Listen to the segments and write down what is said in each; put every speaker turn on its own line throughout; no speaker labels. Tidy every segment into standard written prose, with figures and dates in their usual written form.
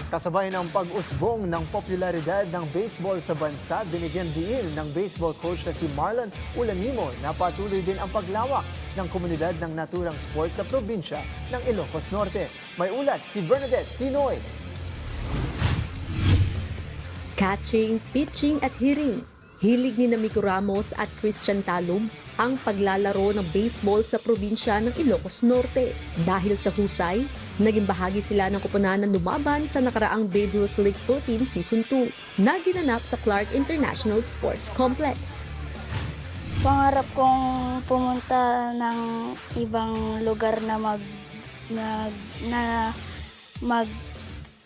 Kasabay ng pag-usbong ng popularidad ng baseball sa bansa, binigyan din ng baseball coach na si Marlon Ulanimo na patuloy din ang paglawak ng komunidad ng naturang sport sa probinsya ng Ilocos Norte. May ulat si Bernadette Tinoy.
Catching, pitching at hitting. Hilig ni Mico Ramos at Christian Talum ang paglalaro ng baseball sa probinsya ng Ilocos Norte. Dahil sa husay, naging bahagi sila ng koponan na lumaban sa nakaraang Babe Ruth League Philippines Season 2 na ginanap sa Clark International Sports Complex.
Pangarap kong pumunta ng ibang lugar na mag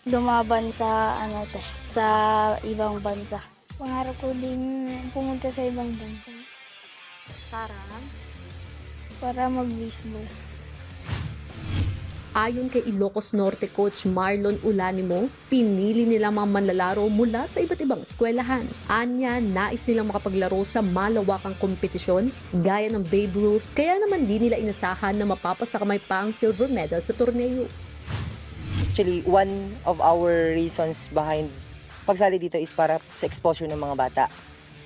lumaban sa sa ibang bansa. Pangarap ko din pumunta sa ibang bansa. Para mag-baseball.
Ayon kay Ilocos Norte coach Marlon Ulanimo, pinili nila mga manlalaro mula sa iba't ibang eskwelahan. Anya, nais nilang makapaglaro sa malawakang kompetisyon gaya ng Babe Ruth, kaya naman di nila inasahan na mapapasakamay pa ang silver medal sa torneo.
Actually, one of our reasons behind pagsali dito is para sa exposure ng mga bata.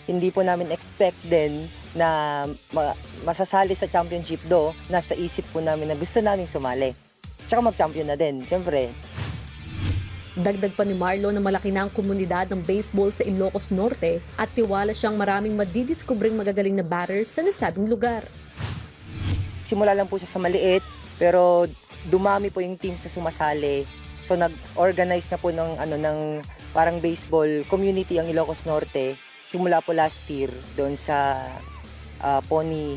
Hindi po namin expect din na masasali sa championship nasa isip po namin na gusto naming sumali. Tsaka mag-champion na din, siyempre.
Dagdag pa ni Marlon na malaki na ang komunidad ng baseball sa Ilocos Norte at tiwala siyang maraming madidiskubreng magagaling na batters sa nasabing lugar.
Simula lang po siya sa maliit, pero dumami po yung teams na sumasali. So nag-organize na po ng parang baseball community ang Ilocos Norte. Simula po last year doon sa Pony,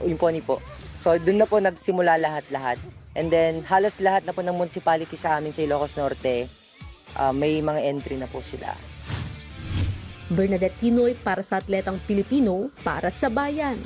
yung Pony po. So doon na po nagsimula lahat-lahat. And then halos lahat na po ng municipality sa amin sa Ilocos Norte, may mga entry na po sila.
Bernadette Tinoy para sa Atletang Pilipino, para sa Bayan.